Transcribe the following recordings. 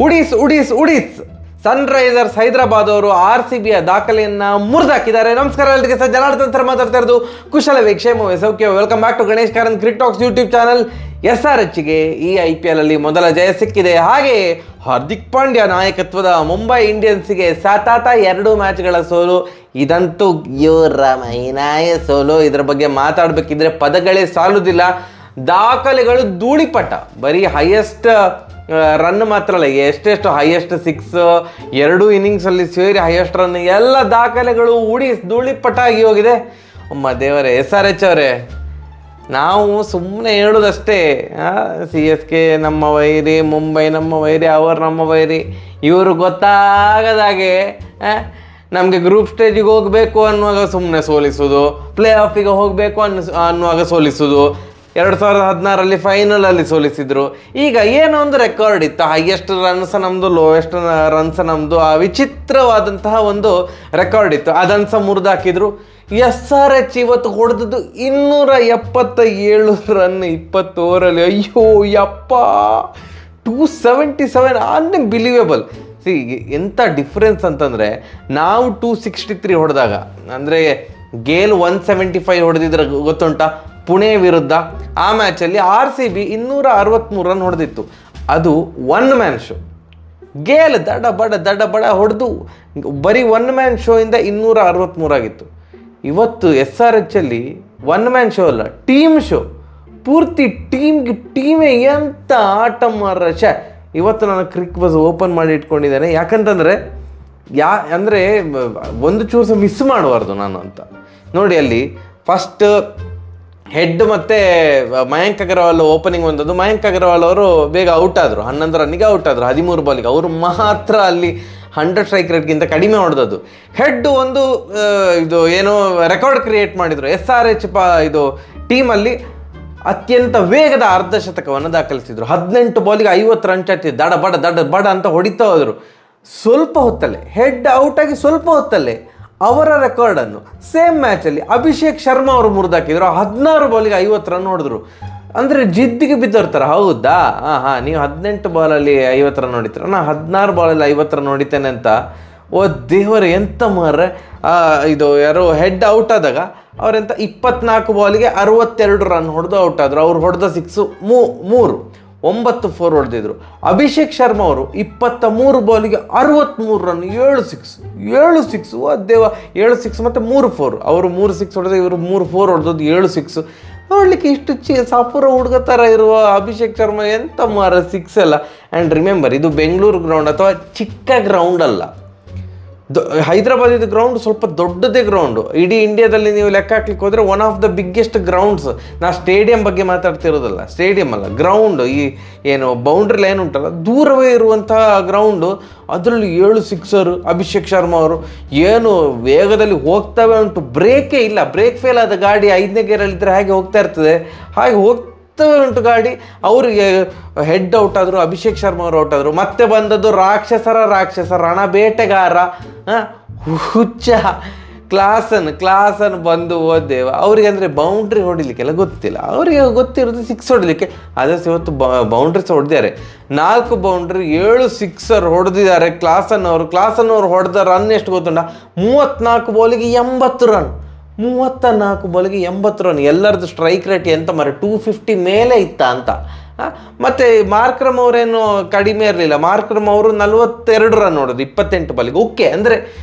ಉಡೀಸ್ ಉಡೀಸ್ ಉಡೀಸ್ Sunrisers Hyderabad ಅವರು RCBಯ ದಾಖಲೆಯನ್ನ ಮುರಿದಾಕಿದ್ದಾರೆ. ನಮಸ್ಕಾರ ಎಲ್ಲರಿಗೆ, ಸರ್ ಜನಾರ್ದನ್ ಸರ್ ಮಾತಾಡ್ತಾ ಇರೋದು. ಕುಶಲವೇ ಕ್ಷೇಮವೇ ಸೌಖ್ಯ. Welcome back to Ganesh Karanth cricket talks YouTube channel. SRHಗೆ ಈ IPL ಅಲ್ಲಿ ಮೊದಲ ಜಯ ಸಿಕ್ಕಿದೆ. ಹಾಗೆ ಹಾರ್ದಿಕ್ ಪಾಂಡ್ಯ ನಾಯಕತ್ವದ ಮುಂಬೈ ಇಂಡಿಯನ್ಸ್ಗೆ ಸತತ 2 ಮ್ಯಾಚ್ಗಳ ಸೋಲು. ಇದಂತೂ ಮೈನಾಯ ಸೋಲು. ಇದರ ಬಗ್ಗೆ ಮಾತಾಡಬೇಕಿದ್ರೆ ಪದಗಳೇ ಸಾಲುವುದಿಲ್ಲ. ದಾಖಲೆಗಳು ಧೂಳಿಪಟ. ಬರೀ ಹೈಯೆಸ್ಟ್ ರನ್ ಮಾತ್ರ ಅಲ್ಲ, ಎಷ್ಟೆಷ್ಟು ಹೈಯೆಸ್ಟ್ 6 2 ಇನ್ನಿಂಗ್ಸಲ್ಲಿ ಸೇರಿ ಹೈಯೆಸ್ಟ್ ರನ್ ಎಲ್ಲ ದಾಖಲೆಗಳು ಧೂಳಿಪಟ ಆಗಿ ಹೋಗಿದೆ. ದೇವರೇ, SRH ಅವರೇ, ನಾವು ಸುಮ್ಮನೆ ಹೇಳೋದಷ್ಟೇ. CSK ನಮ್ಮ ವೈರಿ, ಮುಂಬೈ ನಮ್ಮ ವೈರಿ, ಅವರು ನಮ್ಮ ವೈರಿ. ಇವರು ಗೊತ್ತಾಗದಾಗೆ ನಮಗೆ ಗ್ರೂಪ್ ಸ್ಟೇಜಿಗೆ ಹೋಗಬೇಕು ಅನ್ನುವಾಗ ಸುಮ್ಮನೆ ಸೋಲಿಸೋದು, ಪ್ಲೇ ಆಫಿಗೆ ಹೋಗಬೇಕು ಅನ್ನುವಾಗ ಸೋಲಿಸೋದು. 2016ರಲ್ಲಿ ಫೈನಲಲ್ಲಿ ಸೋಲಿಸಿದ್ರು. ಈಗ ಏನೋ ಒಂದು ರೆಕಾರ್ಡ್ ಇತ್ತು, ಹೈಯೆಸ್ಟ್ ರನ್ಸ್ ನಮ್ಮದು, ಲೋಯೆಸ್ಟ್ ರನ್ಸ್ ನಮ್ಮದು. ಆ ವಿಚಿತ್ರವಾದಂತಹ ಒಂದು ರೆಕಾರ್ಡ್ ಇತ್ತು, ಅದನ್ನು ಮುರಿದಾಕಿದ್ರು. SRH ಇವತ್ತು ಹೊಡೆದದ್ದು 277 ರನ್ 20 ಓವರಲ್ಲಿ. ಅಯ್ಯೋ ಯಪ್ಪ, 277, ಅನ್ಬಿಲೀವೇಬಲ್. ಎಂಥ ಡಿಫ್ರೆನ್ಸ್ ಅಂತಂದರೆ, ನಾವು 263 ಹೊಡೆದಾಗ, ಅಂದರೆ ಗೇಲ್ 175 ಹೊಡೆದಿದ್ರೆ ಗೊತ್ತುಂಟಾ ಪುಣೆ ವಿರುದ್ಧ. ಆ ಮ್ಯಾಚಲ್ಲಿ RCB 263 ರನ್ ಹೊಡೆದಿತ್ತು. ಅದು 1 ಮ್ಯಾನ್ ಶೋ. ಗೇಲ್ ದಡ ಬಡ ಹೊಡೆದು ಬರೀ 1 ಮ್ಯಾನ್ ಶೋ ಇಂದ 263 ಆಗಿತ್ತು. ಇವತ್ತು SRHಲ್ಲಿ 1 ಮ್ಯಾನ್ ಶೋ ಅಲ್ಲ, ಟೀಮ್ ಶೋ. ಪೂರ್ತಿ ಟೀಮೇ ಎಂಥ ಆಟ ಮಾರ. ಇವತ್ತು ನಾನು ಕ್ರಿಕ್ ಬಸ್ ಓಪನ್ ಮಾಡಿ ಇಟ್ಕೊಂಡಿದ್ದೇನೆ. ಯಾಕಂತಂದರೆ ಅಂದರೆ ಒಂದು ಚೂರು ಮಿಸ್ ಮಾಡಬಾರ್ದು ನಾನು ಅಂತ. ನೋಡಿ, ಅಲ್ಲಿ ಫಸ್ಟ್ ಹೆಡ್ ಮತ್ತು ಮಯಾಂಕ್ ಅಗರ್ವಾಲ್ ಓಪನಿಂಗ್ ಬಂದದ್ದು. ಮಯಾಂಕ್ ಅಗರ್ವಾಲ್ ಅವರು ಬೇಗ ಔಟ್ ಆದರು, 11 ರನ್ನಿಗೆ ಔಟ್ ಆದರು, 13 ಬಾಲಿಗೆ. ಅವರು ಮಾತ್ರ ಅಲ್ಲಿ 100 ಸ್ಟ್ರೈಕ್ ರೇಟ್ಗಿಂತ ಕಡಿಮೆ ಹೊಡೆದದ್ದು. ಹೆಡ್ ಒಂದು ಇದು ಏನೋ ರೆಕಾರ್ಡ್ ಕ್ರಿಯೇಟ್ ಮಾಡಿದರು. SRH ಇದು ಟೀಮಲ್ಲಿ ಅತ್ಯಂತ ವೇಗದ ಅರ್ಧಶತಕವನ್ನು ದಾಖಲಿಸಿದ್ರು. 18 ಬಾಲಿಗೆ 50 ರನ್ ಚಟ್ಟಿ ದಡ ಬಡ ಅಂತ ಹೊಡಿತಾ ಹೋದರು. ಸ್ವಲ್ಪ ಹೊತ್ತಲ್ಲೇ ಹೆಡ್ ಔಟಾಗಿ ಸ್ವಲ್ಪ ಹೊತ್ತಲ್ಲೇ ಅವರ ರೆಕಾರ್ಡನ್ನು ಸೇಮ್ ಮ್ಯಾಚಲ್ಲಿ ಅಭಿಷೇಕ್ ಶರ್ಮಾ ಅವರು ಮುರಿದಾಕಿದ್ರು. 16 ಬಾಲಿಗೆ 50 ರನ್ ಹೊಡೆದ್ರು. ಅಂದರೆ ಜಿದ್ದಿಗೆ ಬಿದ್ದೋರ್ತಾರೆ. ಹೌದಾ, ನೀವು 18 ಬಾಲಲ್ಲಿ 50 ರನ್ ಹೊಡಿತೀರ, ನಾನು 16 ಬಾಲಲ್ಲಿ 50 ರನ್ ಹೊಡಿತೇನೆ ಅಂತ. ಓ ದೇವರೇ, ಎಂತ ಮಾರ್ರೆ. ಇದು ಯಾರೋ ಹೆಡ್ ಔಟ್ ಆದಾಗ ಅವರೆಂತ 24 ಬಾಲಿಗೆ 62 ರನ್ ಹೊಡೆದು ಔಟ್ ಆದರು. ಅವ್ರು ಹೊಡೆದ 6 3, 9 4 ಹೊಡೆದಿದ್ರು. ಅಭಿಷೇಕ್ ಶರ್ಮಾ ಅವರು 23 ಬಾಲಿಗೆ 63 ರನ್, 7 ಸಿಕ್ಸ್. ಓ ದೇವ, 7 ಸಿಕ್ಸ್ ಮತ್ತು 3 4. ಅವರು 3 6 ಹೊಡೆದ, ಇವರು 3 4 ಹೊಡೆದದ್ದು, 7 ಸಿಕ್ಸ್. ನೋಡ್ಲಿಕ್ಕೆ ಇಷ್ಟು ಸಾಪುರ ಹುಡುಗ ಥರ ಇರುವ ಅಭಿಷೇಕ್ ಶರ್ಮಾ ಎಂತ ಮಾರ 6 ಅಲ್ಲ. ಆ್ಯಂಡ್ ರಿಮೆಂಬರ್, ಇದು ಬೆಂಗಳೂರು ಗ್ರೌಂಡ್ ಅಥವಾ ಚಿಕ್ಕ ಗ್ರೌಂಡ್ ಅಲ್ಲ. ಹೈದರಾಬಾದಿದ ಗ್ರೌಂಡ್ ಸ್ವಲ್ಪ ದೊಡ್ಡದೇ ಗ್ರೌಂಡು. ಇಡೀ ಇಂಡಿಯಾದಲ್ಲಿ ನೀವು ಲೆಕ್ಕ ಹಾಕ್ಲಿಕ್ಕೆ ಹೋದರೆ one of the biggest grounds. ನಾ ಸ್ಟೇಡಿಯಂ ಬಗ್ಗೆ ಮಾತಾಡ್ತಿರೋದಲ್ಲ, ಸ್ಟೇಡಿಯಂ ಅಲ್ಲ, ಗ್ರೌಂಡು. ಈ ಏನು ಬೌಂಡ್ರಿ ಲೈನ್ ಉಂಟಲ್ಲ, ದೂರವೇ ಇರುವಂತಹ ಗ್ರೌಂಡು. ಅದರಲ್ಲಿ 7 ಸಿಕ್ಸರು. ಅಭಿಷೇಕ್ ಶರ್ಮಾ ಅವರು ಏನು ವೇಗದಲ್ಲಿ ಹೋಗ್ತವೆ ಉಂಟು, ಬ್ರೇಕೇ ಇಲ್ಲ. ಬ್ರೇಕ್ ಫೇಲ್ ಆದ ಗಾಡಿ 5ನೇ ಗೇರಲ್ಲಿದ್ದರೆ ಹಾಗೆ ಹೋಗ್ತಾ ಇರ್ತದೆ, ಹಾಗೆ ಉಂಟು ಗಾಡಿ. ಅವರಿಗೆ ಹೆಡ್ ಔಟ್ ಆದರು, ಅಭಿಷೇಕ್ ಶರ್ಮಾ ಅವರು ಔಟ್ ಆದರು. ಮತ್ತೆ ಬಂದದ್ದು ರಾಕ್ಷಸ ರಣಬೇಟೆಗಾರ ಹುಚ್ಚ ಕ್ಲಾಸನ್ ಬಂದು ಓದ್ದೇವ. ಅವರಿಗೆ ಅಂದರೆ ಬೌಂಡ್ರಿ ಹೊಡಿಲಿಕ್ಕೆಲ್ಲ ಗೊತ್ತಿಲ್ಲ, ಅವರಿಗೆ ಗೊತ್ತಿರೋದು 6 ಹೊಡಿಲಿಕ್ಕೆ. ಅದೇ ಇವತ್ತು ಬೌಂಡ್ರೀಸ್ ಹೊಡೆದಿದ್ದಾರೆ, 4 ಬೌಂಡ್ರಿ, 7 ಸಿಕ್ಸರ್ ಹೊಡೆದಿದ್ದಾರೆ ಕ್ಲಾಸನ್ ಅವರು ಹೊಡೆದ ರನ್ ಎಷ್ಟು ಗೊತ್ತುಂಟ? 34 ಬಾಲಿಗೆ 80 ರನ್. 34 ಬಾಲಿಗೆ 80 ರನ್. ಎಲ್ಲರದ್ದು ಸ್ಟ್ರೈಕ್ ರೇಟ್ ಎಂತ ಮಾರೆ, 250 ಮೇಲೆ ಇತ್ತ ಅಂತ. ಮತ್ತು ಮಾರ್ಕ್ರಮ್ ಅವರೇನು ಕಡಿಮೆ ಇರಲಿಲ್ಲ. ಮಾರ್ಕ್ರಮ್ ಅವರು 42 ರನ್ ಹೊಡೋದು 28 ಬಾಲಿಗೆ. ಓಕೆ, ಅಂದರೆ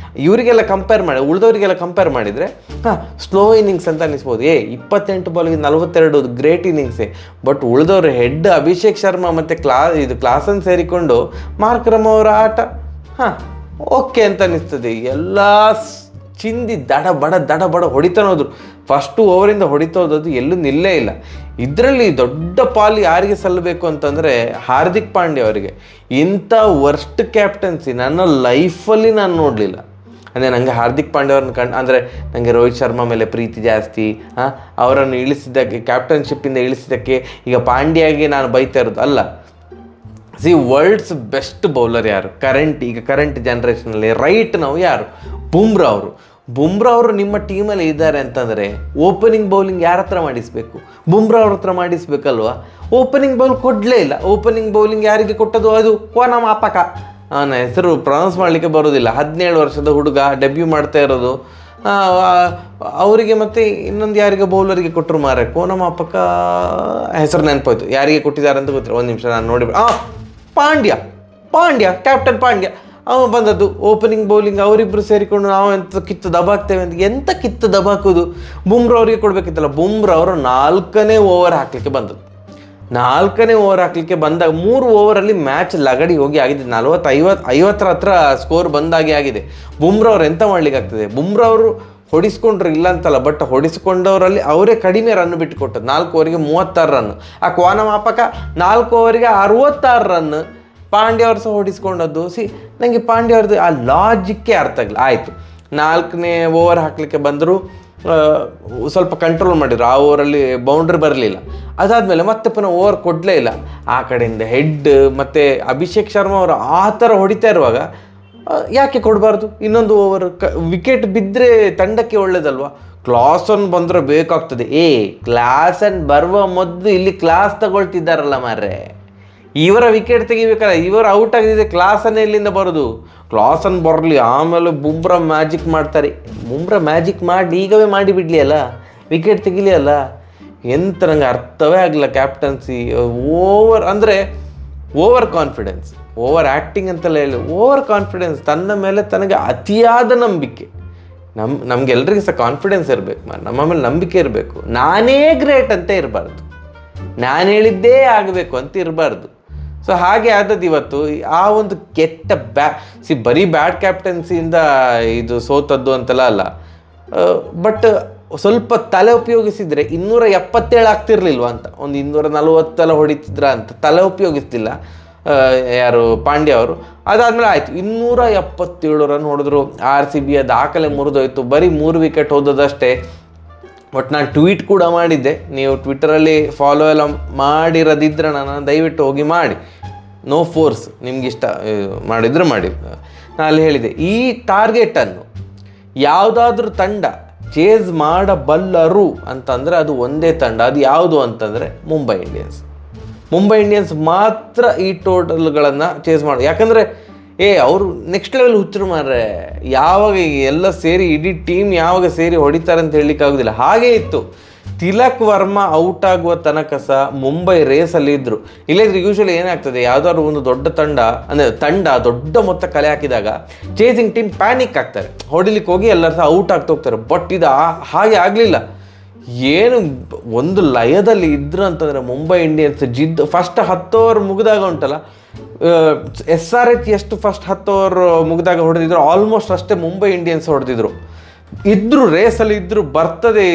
ಇವರಿಗೆಲ್ಲ ಉಳಿದವರಿಗೆಲ್ಲ ಕಂಪೇರ್ ಮಾಡಿದರೆ ಸ್ಲೋ ಇನ್ನಿಂಗ್ಸ್ ಅಂತ ಅನಿಸ್ಬೋದು. 28 ಬಾಲಿಗೆ 42 ಗ್ರೇಟ್ ಇನ್ನಿಂಗ್ಸೇ. ಬಟ್ ಉಳಿದವರು ಹೆಡ್ ಅಭಿಷೇಕ್ ಶರ್ಮಾ ಮತ್ತು ಕ್ಲಾಸನ್ ಸೇರಿಕೊಂಡು ಮಾರ್ಕ್ರಮ್ ಅವರ ಆಟ ಓಕೆ ಅಂತ ಅನಿಸ್ತದೆ. ಎಲ್ಲ ಚಿಂದಿ ದಡ ಬಡ ಹೊಡಿತಾನೆ ಹೋದ್ರು. ಫಸ್ಟು ಓವರಿಂದ ಹೊಡಿತಾ ಹೋದದ್ದು ಎಲ್ಲೂ ನಿಲ್ಲೇ ಇಲ್ಲ. ಇದರಲ್ಲಿ ದೊಡ್ಡ ಪಾಲು ಯಾರಿಗೆ ಸಲ್ಲಬೇಕು ಅಂತಂದರೆ ಹಾರ್ದಿಕ್ ಪಾಂಡ್ಯ ಅವರಿಗೆ. ಇಂಥ ವರ್ಸ್ಟ್ ಕ್ಯಾಪ್ಟನ್ಸಿ ನನ್ನ ಲೈಫಲ್ಲಿ ನಾನು ನೋಡಲಿಲ್ಲ. ಅಂದರೆ ನನಗೆ ಹಾರ್ದಿಕ್ ಪಾಂಡ್ಯ ಅವ್ರನ್ನ ಅಂದರೆ ನನಗೆ ರೋಹಿತ್ ಶರ್ಮಾ ಮೇಲೆ ಪ್ರೀತಿ ಜಾಸ್ತಿ. ಅವರನ್ನು ಇಳಿಸಿದ್ದಕ್ಕೆ, ಕ್ಯಾಪ್ಟನ್ಶಿಪ್ಪಿಂದ ಇಳಿಸಿದ್ದಕ್ಕೆ ಈಗ ಪಾಂಡ್ಯಾಗೆ ನಾನು ಬೈತಾ ಇರೋದು ಅಲ್ಲ. ವರ್ಲ್ಡ್ಸ್ ಬೆಸ್ಟ್ ಬೌಲರ್ ಯಾರು ಕರೆಂಟ್ ಜನ್ರೇಷನಲ್ಲಿ ರೈಟ್ ನಾವು ಯಾರು? ಬುಮ್ರಾ ಅವರು. ಬುಮ್ರಾ ಅವರು ನಿಮ್ಮ ಟೀಮಲ್ಲಿ ಇದ್ದಾರೆ ಅಂತಂದರೆ ಓಪನಿಂಗ್ ಬೌಲಿಂಗ್ ಯಾರ ಹತ್ರ ಮಾಡಿಸಬೇಕು? ಬುಮ್ರಾ ಅವ್ರ ಹತ್ರ ಮಾಡಿಸ್ಬೇಕಲ್ವಾ? ಓಪನಿಂಗ್ ಬೌಲ್ ಕೊಡಲೇ ಇಲ್ಲ. ಓಪನಿಂಗ್ ಬೌಲಿಂಗ್ ಯಾರಿಗೆ ಕೊಟ್ಟದು? ಅದು ಕೋನ ಮಾಪಕ, ನನ್ನ ಹೆಸರು ಪ್ರೊನೌನ್ಸ್ ಮಾಡಲಿಕ್ಕೆ ಬರೋದಿಲ್ಲ. 17 ವರ್ಷದ ಹುಡುಗ, ಡೆಬ್ಯೂ ಮಾಡ್ತಾ ಇರೋದು. ಅವರಿಗೆ ಮತ್ತೆ ಇನ್ನೊಂದು ಯಾರಿಗೆ ಬೌಲರಿಗೆ ಕೊಟ್ಟರು ಮಾರೆ, ಕೋನ ಮಾಪಕ ಹೆಸರು ನೆನಪಾಯ್ತು, ಯಾರಿಗೆ ಕೊಟ್ಟಿದ್ದಾರೆ ಅಂತ ಗೊತ್ತಿಲ್ಲ. ಒಂದು ನಿಮಿಷ ನಾನು ನೋಡಿ. ಪಾಂಡ್ಯ ಕ್ಯಾಪ್ಟನ್ ಪಾಂಡ್ಯ ಅವ ಬಂದದ್ದು ಓಪನಿಂಗ್ ಬೌಲಿಂಗ್. ಅವರಿಬ್ಬರು ಸೇರಿಕೊಂಡು ನಾವು ಕಿತ್ತು ದಬಾಕ್ತೇವೆ ಅಂತ. ಎಂತ ಕಿತ್ತು ದಬಾಕೋದು? ಬುಮ್ರಾ ಅವರಿಗೆ ಕೊಡಬೇಕಿತ್ತಲ್ಲ. ಬುಮ್ರಾ ಅವರು 4ನೇ ಓವರ್ ಹಾಕಲಿಕ್ಕೆ ಬಂದದ್ದು. 4ನೇ ಓವರ್ ಹಾಕಲಿಕ್ಕೆ ಬಂದಾಗ 3 ಓವರಲ್ಲಿ ಮ್ಯಾಚ್ ಲಗಡಿ ಹೋಗಿ ಆಗಿದೆ. 40-50 ಹತ್ರ ಸ್ಕೋರ್ ಬಂದಾಗೆ ಆಗಿದೆ. ಬುಮ್ರಾ ಅವ್ರು ಎಂತ ಮಾಡ್ಲಿಕ್ಕೆ ಆಗ್ತದೆ? ಬುಮ್ರಾ ಅವರು ಹೊಡಿಸ್ಕೊಂಡ್ರು ಇಲ್ಲ ಅಂತಲ್ಲ, ಬಟ್ ಹೊಡಿಸ್ಕೊಂಡವರಲ್ಲಿ ಅವರೇ ಕಡಿಮೆ ರನ್ ಬಿಟ್ಟು ಕೊಟ್ಟದ್ದು. 4 ಓವರಿಗೆ 36 ರನ್. ಆ ಕೋನ ಮಾಪಕ 4 ಓವರಿಗೆ 66 ರನ್. ಪಾಂಡ್ಯ ಅವ್ರು ಸಹ ಹೊಡಿಸ್ಕೊಂಡದ್ದು. ನನಗೆ ಪಾಂಡ್ಯ ಅವ್ರದ್ದು ಆ ಲಾಜಿಕ್ಕೇ ಅರ್ಥ ಆಗಲಿಲ್ಲ. ಆಯಿತು, 4ನೇ ಓವರ್ ಹಾಕಲಿಕ್ಕೆ ಬಂದರು, ಸ್ವಲ್ಪ ಕಂಟ್ರೋಲ್ ಮಾಡಿದ್ರು. ಆ ಓವರಲ್ಲಿ ಬೌಂಡ್ರಿ ಬರಲಿಲ್ಲ. ಅದಾದಮೇಲೆ ಮತ್ತೆ ಪುನಃ ಓವರ್ ಕೊಡಲೇ ಇಲ್ಲ. ಆ ಕಡೆಯಿಂದ ಹೆಡ್ ಮತ್ತು ಅಭಿಷೇಕ್ ಶರ್ಮಾ ಅವರು ಆ ಥರ ಹೊಡಿತಾ ಇರುವಾಗ ಯಾಕೆ ಕೊಡಬಾರ್ದು? ಇನ್ನೊಂದು ಓವರ್ ವಿಕೆಟ್ ಬಿದ್ದರೆ ತಂಡಕ್ಕೆ ಒಳ್ಳೇದಲ್ವಾ? ಕ್ಲಾಸನ್ ಬಂದರೆ ಬೇಕಾಗ್ತದೆ. ಕ್ಲಾಸನ್ ಬರುವ ಮೊದಲು ಇಲ್ಲಿ ಕ್ಲಾಸ್ ತಗೊಳ್ತಿದ್ದಾರಲ್ಲ ಮಾರ್ರೆ, ಇವರ ವಿಕೆಟ್ ತೆಗಿಬೇಕಲ್ಲ. ಇವರು ಔಟ್ ಆಗಿದ್ದರೆ ಕ್ಲಾಸನ್ನೇ ಇಲ್ಲಿಂದ ಬರೋದು. ಕ್ಲಾಸನ್ ಬರಲಿ, ಆಮೇಲೆ ಬುಮ್ರಾ ಮ್ಯಾಜಿಕ್ ಮಾಡ್ತಾರೆ. ಬುಮ್ರಾ ಮ್ಯಾಜಿಕ್ ಮಾಡಿ ಈಗವೇ ಮಾಡಿಬಿಡಲಿ ಅಲ್ಲ, ವಿಕೆಟ್ ತೆಗಿಲಿ ಅಲ್ಲ. ಎಂತ ನನಗೆ ಅರ್ಥವೇ ಆಗಲಿಲ್ಲ captaincy. Over confidence, over acting ಅಂತೆಲ್ಲ ಹೇಳಿ, ಓವರ್ ಕಾನ್ಫಿಡೆನ್ಸ್, ತನ್ನ ಮೇಲೆ ತನಗೆ ಅತಿಯಾದ ನಂಬಿಕೆ. ನಮಗೆಲ್ಲರಿಗೂ ಸಹ ಕಾನ್ಫಿಡೆನ್ಸ್ ಇರಬೇಕು, ನಮ್ಮ ಮೇಲೆ ನಂಬಿಕೆ ಇರಬೇಕು. ನಾನೇ ಗ್ರೇಟ್ ಅಂತ ಇರಬಾರ್ದು, ನಾನು ಹೇಳಿದ್ದೇ ಆಗಬೇಕು ಅಂತ ಇರಬಾರ್ದು. ಸೊ ಹಾಗೆ ಆದದ್ದು ಇವತ್ತು. ಆ ಒಂದು ಕೆಟ್ಟ ಬರೀ ಬ್ಯಾಡ್ ಕ್ಯಾಪ್ಟನ್ಸಿಯಿಂದ ಇದು ಸೋತದ್ದು ಅಂತೆಲ್ಲ ಅಲ್ಲ, ಬಟ್ ಸ್ವಲ್ಪ ತಲೆ ಉಪಯೋಗಿಸಿದರೆ 277 ಆಗ್ತಿರ್ಲಿಲ್ವ ಅಂತ, ಒಂದು 240 ಹೊಡಿತಿದ್ರ ಅಂತ ತಲೆ ಉಪಯೋಗಿಸ್ತಿಲ್ಲ ಯಾರು ಪಾಂಡ್ಯ ಅವರು. ಅದಾದಮೇಲೆ ಆಯಿತು, 277 ರನ್ ಹೊಡೆದ್ರು. RCBಯ ದಾಖಲೆ ಮುರಿದೋಯ್ತು. ಬರೀ 3 ವಿಕೆಟ್ ಹೋದದಷ್ಟೇ. ಬಟ್ ನಾನು ಟ್ವೀಟ್ ಕೂಡ ಮಾಡಿದ್ದೆ. ನೀವು ಟ್ವಿಟ್ಟರಲ್ಲಿ ಫಾಲೋ ಎಲ್ಲ ಮಾಡಿರೋದಿದ್ರೆ ನಾನು ದಯವಿಟ್ಟು ಹೋಗಿ ಮಾಡಿ. ನೋ ಫೋರ್ಸ್, ನಿಮಗಿಷ್ಟ ಮಾಡಿದರೆ ಮಾಡಿ. ನಾನು ಅಲ್ಲಿ ಹೇಳಿದೆ, ಈ ಟಾರ್ಗೆಟನ್ನು ಯಾವುದಾದ್ರೂ ತಂಡ ಚೇಸ್ ಮಾಡಬಲ್ಲರು ಅಂತಂದರೆ ಅದು ಒಂದೇ ತಂಡ. ಅದು ಯಾವುದು ಅಂತಂದರೆ ಮುಂಬೈ ಇಂಡಿಯನ್ಸ್. ಮುಂಬೈ ಇಂಡಿಯನ್ಸ್ ಮಾತ್ರ ಈ ಟೋಟಲ್ಗಳನ್ನು ಚೇಸ್ ಮಾಡೋದು. ಯಾಕಂದರೆ ಅವರು ನೆಕ್ಸ್ಟ್ ಲೆವೆಲ್ ಹುಚ್ಚರು ಮಾರ್ರೆ. ಯಾವಾಗ ಎಲ್ಲ ಸೇರಿ ಇಡೀ ಟೀಮ್ ಯಾವಾಗ ಸೇರಿ ಹೊಡಿತಾರೆ ಅಂತ ಹೇಳಲಿಕ್ಕಾಗೋದಿಲ್ಲ. ಹಾಗೇ ಇತ್ತು. ತಿಲಕ್ ವರ್ಮಾ ಔಟ್ ಆಗುವ ತನಕ ಸಹ ಮುಂಬೈ ರೇಸಲ್ಲಿ ಇದ್ದರು. ಇಲ್ಲದ್ರೆ ಯೂಶ್ವಲಿ ಏನಾಗ್ತದೆ, ಯಾವುದಾದ್ರು ಒಂದು ದೊಡ್ಡ ತಂಡ ದೊಡ್ಡ ಮೊತ್ತ ಕಲೆ ಹಾಕಿದಾಗ ಚೇಸಿಂಗ್ ಟೀಮ್ ಪ್ಯಾನಿಕ್ ಆಗ್ತಾರೆ, ಹೊಡಿಲಿಕ್ಕೆ ಹೋಗಿ ಎಲ್ಲರೂ ಸಹ ಔಟ್ ಆಗ್ತಾ ಹೋಗ್ತಾರೆ. ಬಟ್ ಇದು ಹಾಗೆ ಆಗಲಿಲ್ಲ. ಏನು ಒಂದು ಲಯದಲ್ಲಿ ಇದ್ರು ಅಂತಂದರೆ ಮುಂಬೈ ಇಂಡಿಯನ್ಸ್ ಫಸ್ಟ್ 10 ಓವರ್ ಮುಗಿದಾಗ ಉಂಟಲ್ಲ, SRH ಎಷ್ಟು ಫಸ್ಟ್ 10 ಓವರ್ ಮುಗಿದಾಗ ಹೊಡೆದಿದ್ರು ಆಲ್ಮೋಸ್ಟ್ ಅಷ್ಟೇ ಮುಂಬೈ ಇಂಡಿಯನ್ಸ್ ಹೊಡೆದಿದ್ರು. ರೇಸಲ್ಲಿ ಇದ್ದರು, ಬರ್ತದೆ,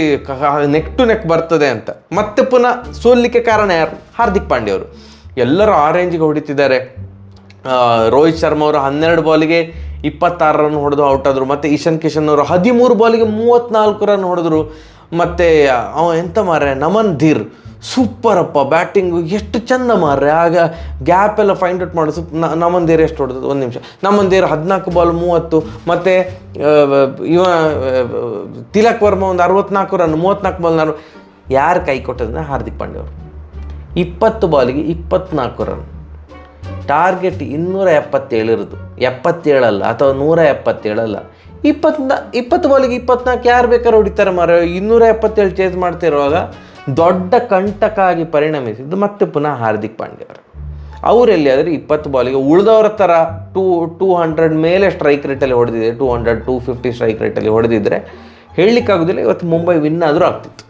ನೆಕ್ ಟು ನೆಕ್ ಬರ್ತದೆ ಅಂತ. ಮತ್ತೆ ಪುನಃ ಸೋಲಿಕ್ಕೆ ಕಾರಣ ಯಾರು? ಹಾರ್ದಿಕ್ ಪಾಂಡ್ಯ ಅವರು. ಎಲ್ಲರೂ ಆರೆಂಜಿಗೆ ಹೊಡಿತಿದ್ದಾರೆ. ರೋಹಿತ್ ಶರ್ಮಾ ಅವರು 12 ಬಾಲಿಗೆ 26 ರನ್ ಹೊಡೆದು ಔಟ್ ಆದರು. ಮತ್ತು ಇಶಾನ್ ಕಿಶನ್ ಅವರು 13 ಬಾಲಿಗೆ 34 ರನ್ ಹೊಡೆದ್ರು. ಮತ್ತು ಎಂತ ಮಾರ್ರೆ, ನಮನ್ ಧೀರ್ ಸೂಪರಪ್ಪ, ಬ್ಯಾಟಿಂಗು ಎಷ್ಟು ಚಂದ ಮಾರ್ರೆ. ಆಗ ಗ್ಯಾಪ್ ಎಲ್ಲ ಫೈಂಡ್ ಔಟ್ ಮಾಡೋದು. ನಮನ್ ಧೀರ್ ಎಷ್ಟು ಹೊಡೆದು? ಒಂದು ನಿಮಿಷ. ನಮನ್ ಧೀರ್ 14 ಬಾಲ್ 30. ಮತ್ತು ತಿಲಕ್ ವರ್ಮಾ ಒಂದು 64 ರನ್, 34 ಬಾಲ್ 40. ಯಾರು ಕೈ ಕೊಟ್ಟದಂದ್ರೆ ಹಾರ್ದಿಕ್ ಪಾಂಡ್ಯ ಅವರು. 20 ಬಾಲಿಗೆ 24 ರನ್. ಟಾರ್ಗೆಟ್ 277 ಇರೋದು, 77 ಅಲ್ಲ, ಅಥವಾ 177 ಅಲ್ಲ, 20 ಬಾಲಿಗೆ 24. ಯಾರು ಬೇಕಾದ್ರೆ ಹೊಡಿತಾರೆ ಮಾರ. 277 ಚೇಸ್ ಮಾಡ್ತಿರುವಾಗ ದೊಡ್ಡ ಕಂಟಕ ಆಗಿ ಪರಿಣಮಿಸಿದ್ದು ಮತ್ತೆ ಪುನಃ ಹಾರ್ದಿಕ್ ಪಾಂಡ್ಯ ಅವರು. ಎಲ್ಲಿ ಆದರೆ 20 ಬಾಲಿಗೆ ಉಳಿದವರ ಥರ 200 ಮೇಲೆ ಸ್ಟ್ರೈಕ್ ರೇಟಲ್ಲಿ ಹೊಡೆದಿದೆ, 200-250 ಸ್ಟ್ರೈಕ್ ರೇಟಲ್ಲಿ ಹೊಡೆದಿದ್ರೆ ಹೇಳಲಿಕ್ಕಾಗೋದಿಲ್ಲ ಇವತ್ತು ಮುಂಬೈ ವಿನ್ ಆದರೂ ಆಗ್ತಿತ್ತು.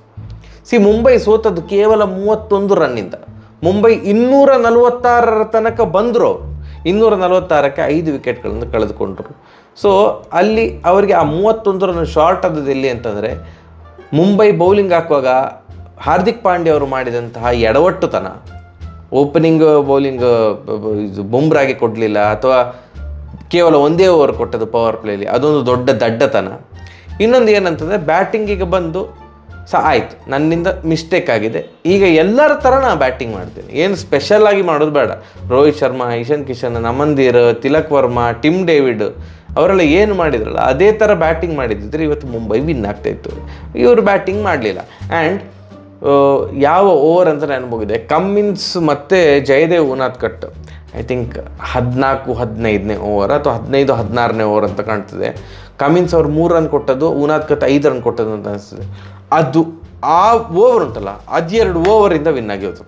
ಮುಂಬೈ ಸೋತದ್ದು ಕೇವಲ 31 ರನ್ನಿಂದ. ಮುಂಬೈ 246 ತನಕ ಬಂದರು. 246ಕ್ಕೆ 5 ವಿಕೆಟ್ಗಳನ್ನು ಕಳೆದುಕೊಂಡ್ರು. ಸೊ ಅಲ್ಲಿ ಅವರಿಗೆ ಆ 31 ರನ್ ಶಾರ್ಟ್ ಆದದ್ದು ಎಲ್ಲಿ ಅಂತಂದರೆ, ಮುಂಬೈ ಬೌಲಿಂಗ್ ಹಾಕುವಾಗ ಹಾರ್ದಿಕ್ ಪಾಂಡ್ಯ ಅವರು ಮಾಡಿದಂತಹ ಎಡವಟ್ಟುತನ, ಓಪನಿಂಗ್ ಬೌಲಿಂಗ್ ಬುಮ್ರಾಗೆ ಕೊಡಲಿಲ್ಲ, ಅಥವಾ ಕೇವಲ ಒಂದೇ ಓವರ್ ಕೊಟ್ಟದ್ದು ಪವರ್ ಪ್ಲೇಲಿ, ಅದೊಂದು ದೊಡ್ಡ ದಡ್ಡತನ. ಇನ್ನೊಂದು ಏನಂತಂದರೆ, ಬ್ಯಾಟಿಂಗಿಗೆ ಬಂದು ಆಯಿತು, ನನ್ನಿಂದ ಮಿಸ್ಟೇಕ್ ಆಗಿದೆ, ಈಗ ಎಲ್ಲರ ಥರ ನಾನು ಬ್ಯಾಟಿಂಗ್ ಮಾಡ್ತೀನಿ, ಏನು ಸ್ಪೆಷಲ್ ಆಗಿ ಮಾಡೋದು ಬೇಡ. ರೋಹಿತ್ ಶರ್ಮಾ, ಇಶಾನ್ ಕಿಶನ್, ನಮನ್ ಧೀರ್, ತಿಲಕ್ ವರ್ಮಾ, ಟಿಮ್ ಡೇವಿಡ್, ಅವರೆಲ್ಲ ಏನು ಮಾಡಿದ್ರಲ್ಲ ಅದೇ ಥರ ಬ್ಯಾಟಿಂಗ್ ಮಾಡಿದ್ದಿದ್ರೆ ಇವತ್ತು ಮುಂಬೈ ವಿನ್ ಆಗ್ತಾಯಿತ್ತು. ಇವರು ಬ್ಯಾಟಿಂಗ್ ಮಾಡಲಿಲ್ಲ. ಆ್ಯಂಡ್ ಯಾವ ಓವರ್ ಅಂತ ನೆನಪೋಗಿದೆ, ಕಮ್ಮಿನ್ಸ್ ಮತ್ತು ಜಯದೇವ್ ಉನಾದ್ಕಟ್ ಐ ಥಿಂಕ್ 14-15ನೇ ಓವರ್ ಅಥವಾ 15-16ನೇ ಓವರ್ ಅಂತ ಕಾಣ್ತದೆ. ಕಮಿನ್ಸ್ ಅವ್ರು 3 ರನ್ ಕೊಟ್ಟದ್ದು, ಉನಾದ್ಕಟ್ 5 ರನ್ ಕೊಟ್ಟದ್ದು ಅಂತ ಅನಿಸ್ತದೆ. ಅದು ಆ ಓವರ್ ಉಂಟಲ್ಲ, ಅದು 2 ಓವರಿಂದ ವಿನ್ ಆಗಿರೋದು.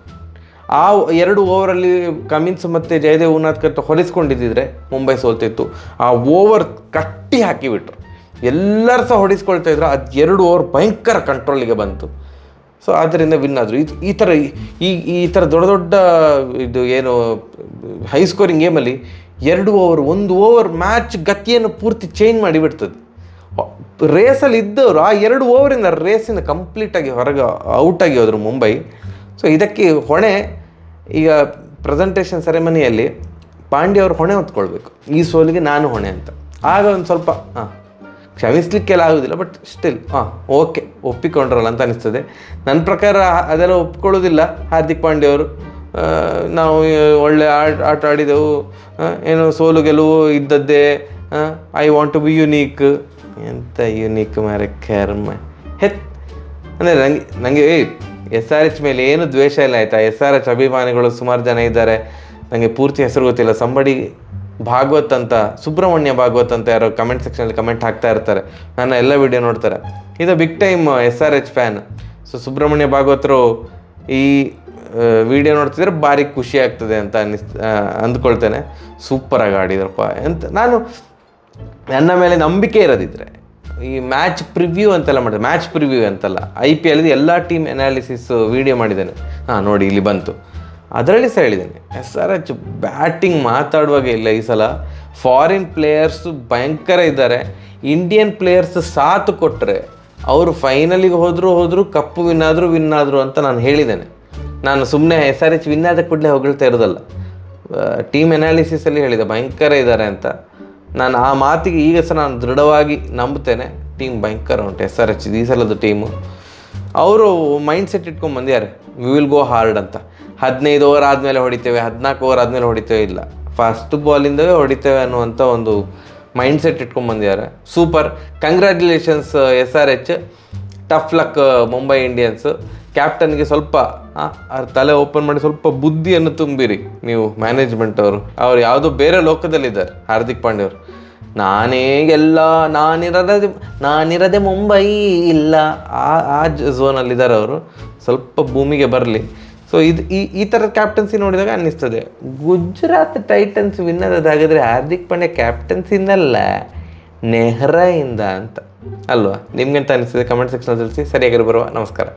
ಆ 2 ಓವರಲ್ಲಿ ಕಮಿನ್ಸ್ ಮತ್ತು ಜಯದೇವ್ ಉನಾದ್ಕಟ್ ಹೊಡೆಸ್ಕೊಂಡಿದ್ದಿದ್ರೆ ಮುಂಬೈ ಸೋಲ್ತಿತ್ತು. ಆ ಓವರ್ ಕಟ್ಟಿ ಹಾಕಿಬಿಟ್ರು, ಎಲ್ಲರೂ ಸಹ ಹೊಡೆಸ್ಕೊಳ್ತಾ ಇದ್ರು. ಅದು 2 ಓವರ್ ಭಯಂಕರ ಕಂಟ್ರೋಲಿಗೆ ಬಂತು. ಸೊ ಆದ್ದರಿಂದ ವಿನ್ ಆದರು. ಈ ಥರ ದೊಡ್ಡ ದೊಡ್ಡ ಇದು ಏನು ಹೈ ಸ್ಕೋರಿಂಗ್ ಗೇಮಲ್ಲಿ 2 ಓವರ್ 1 ಓವರ್ ಮ್ಯಾಚ್ ಗತಿಯನ್ನು ಪೂರ್ತಿ ಚೇಂಜ್ ಮಾಡಿಬಿಡ್ತದೆ. ರೇಸಲ್ಲಿ ಇದ್ದವರು ಆ 2 ಓವರಿಂದ ರೇಸಿಂದ ಕಂಪ್ಲೀಟಾಗಿ ಹೊರಗೆ ಔಟಾಗಿ ಹೋದರು ಮುಂಬೈ. ಸೊ ಇದಕ್ಕೆ ಹೊಣೆ ಈಗ ಪ್ರೆಸೆಂಟೇಷನ್ ಸೆರೆಮನಿಯಲ್ಲಿ ಪಾಂಡ್ಯ ಅವರು ಹೊಣೆ ಹೊತ್ಕೊಳ್ಬೇಕು, ಈ ಸೋಲಿಗೆ ನಾನು ಹೊಣೆ ಅಂತ. ಆಗ ಒಂದು ಸ್ವಲ್ಪ ಕ್ಷಮಿಸ್ಲಿಕ್ಕೆಲ್ಲ ಆಗೋದಿಲ್ಲ, ಬಟ್ ಸ್ಟಿಲ್ ಓಕೆ ಒಪ್ಪಿಕೊಂಡ್ರಲ್ಲ ಅಂತ ಅನಿಸ್ತದೆ. ನನ್ನ ಪ್ರಕಾರ ಅದೆಲ್ಲ ಒಪ್ಕೊಳ್ಳೋದಿಲ್ಲ ಹಾರ್ದಿಕ್ ಪಾಂಡ್ಯ ಅವರು. ನಾವು ಒಳ್ಳೆ ಆಟ ಆಡಿದೆವು, ಏನು ಸೋಲು ಗೆಲುವು ಇದ್ದದ್ದೇ, I want to be unique. ಎಂಥ ಯುನೀಕ್ ಮಾರೆ ಕರ್ಮ ಅಂದರೆ ನನಗೆ SRH ಮೇಲೆ ಏನು ದ್ವೇಷ ಇಲ್ಲ ಆಯಿತಾ. SRH ಅಭಿಮಾನಿಗಳು ಸುಮಾರು ಜನ ಇದ್ದಾರೆ, ನನಗೆ ಪೂರ್ತಿ ಹೆಸರು ಗೊತ್ತಿಲ್ಲ. ಸಂಬಡಿ ಭಾಗವತ್ ಅಂತ, ಸುಬ್ರಹ್ಮಣ್ಯ ಭಾಗವತ್ ಅಂತ ಯಾರೋ ಕಮೆಂಟ್ ಸೆಕ್ಷನಲ್ಲಿ ಕಮೆಂಟ್ ಹಾಕ್ತಾ ಇರ್ತಾರೆ, ನನ್ನ ಎಲ್ಲ ವಿಡಿಯೋ ನೋಡ್ತಾರೆ. ಇದು big time SRH fan. So Subrahmanya ಭಾಗವತರು ಈ ವಿಡಿಯೋ ನೋಡ್ತಿದ್ರೆ ಭಾರಿ ಖುಷಿ ಆಗ್ತದೆ ಅಂತ ಅಂದ್ಕೊಳ್ತೇನೆ. ಸೂಪರಾಗಿ ಆಡಿದ್ರಪ್ಪ ಅಂತ. ನಾನು ನನ್ನ ಮೇಲೆ ನಂಬಿಕೆ ಇರೋದಿದ್ರೆ ಈ ಮ್ಯಾಚ್ ಪ್ರಿವ್ಯೂ ಅಂತೆಲ್ಲ ಮಾಡಿದೆ, ಮ್ಯಾಚ್ ಪ್ರಿವ್ಯೂ ಅಂತಲ್ಲ, IPL ಎಲ್ಲ ಟೀಮ್ ಅನಾಲಿಸಿಸ್ ವಿಡಿಯೋ ಮಾಡಿದ್ದೇನೆ. ನೋಡಿ ಇಲ್ಲಿ ಬಂತು, ಅದರಲ್ಲಿ ಸಹ ಹೇಳಿದ್ದೇನೆ SRH ಬ್ಯಾಟಿಂಗ್ ಮಾತಾಡುವಾಗ ಇಲ್ಲ ಈ ಸಲ. ಫಾರಿನ್ ಪ್ಲೇಯರ್ಸು ಭಯಂಕರ ಇದ್ದಾರೆ. ಇಂಡಿಯನ್ ಪ್ಲೇಯರ್ಸ್ ಸಾಥ್ ಕೊಟ್ಟರೆ ಅವರು ಫೈನಲಿಗೆ ಹೋದರೂ ಕಪ್ಪು ವಿನ್ ಆದರು ಅಂತ ನಾನು ಹೇಳಿದ್ದೇನೆ. ನಾನು ಸುಮ್ಮನೆ SRH ವಿನ್ ಆದ ಕೂಡಲೇ ಹೊಗಳ್ತಾ ಇರೋದಲ್ಲ, ಟೀಮ್ ಅನಾಲಿಸಿಸಲ್ಲಿ ಹೇಳಿದೆ ಭಯಂಕರ ಇದ್ದಾರೆ ಅಂತ. ನಾನು ಆ ಮಾತಿಗೆ ಈಗ ಸಹ ನಾನು ದೃಢವಾಗಿ ನಂಬುತ್ತೇನೆ. ಟೀಮ್ ಭಯಂಕರ ಉಂಟು SRH ಈ ಸಲದ ಟೀಮು. ಅವರು ಮೈಂಡ್ ಸೆಟ್ ಇಟ್ಕೊಂಡು ಬಂದಿದ್ದಾರೆ, ವಿ ವಿಲ್ ಗೋ ಹಾರ್ಡ್ ಅಂತ. 15 ಓವರ್ ಆದಮೇಲೆ ಹೊಡಿತೇವೆ, 14 ಓವರ್ ಆದಮೇಲೆ ಹೊಡಿತೇವೆ, ಇಲ್ಲ ಫಸ್ಟ್ ಬಾಲಿಂದವೇ ಹೊಡಿತೇವೆ ಅನ್ನುವಂಥ ಒಂದು ಮೈಂಡ್ ಸೆಟ್ ಇಟ್ಕೊಂಡು ಬಂದಿದ್ದಾರೆ. Super, congratulations SRH. Tough luck Mumbai Indians. ಕ್ಯಾಪ್ಟನ್ಗೆ ಸ್ವಲ್ಪ ತಲೆ ಓಪನ್ ಮಾಡಿ ಸ್ವಲ್ಪ ಬುದ್ಧಿಯನ್ನು ತುಂಬಿರಿ ನೀವು ಮ್ಯಾನೇಜ್ಮೆಂಟ್ ಅವರು. ಅವ್ರು ಯಾವುದೋ ಬೇರೆ ಲೋಕದಲ್ಲಿದ್ದಾರೆ ಹಾರ್ದಿಕ್ ಪಾಂಡ್ಯ ಅವರು. ನಾನಿರದೆ ಮುಂಬೈ ಇಲ್ಲ, ಆ ಝೋನಲ್ಲಿದ್ದಾರೆ ಅವರು. ಸ್ವಲ್ಪ ಭೂಮಿಗೆ ಬರಲಿ. ಸೊ ಈ ಥರದ ಕ್ಯಾಪ್ಟನ್ಸಿ ನೋಡಿದಾಗ ಅನ್ನಿಸ್ತದೆ ಗುಜರಾತ್ ಟೈಟನ್ಸ್ ವಿನ್ ಆಗೋದಾಗಿದ್ರೆ ಹಾರ್ದಿಕ್ ಪಾಂಡ್ಯ ಕ್ಯಾಪ್ಟನ್ಸಿಂದಲ್ಲ, ನೆಹ್ರಾಯಿಂದ ಅಂತ ಅಲ್ವಾ? ನಿಮ್ಗೆಂತ ಅನಿಸ್ತದೆ ಕಮೆಂಟ್ ಸೆಕ್ಷನ್ ತಿಳಿಸಿ. ಸರಿಯಾಗಿ ಬರುವ ನಮಸ್ಕಾರ.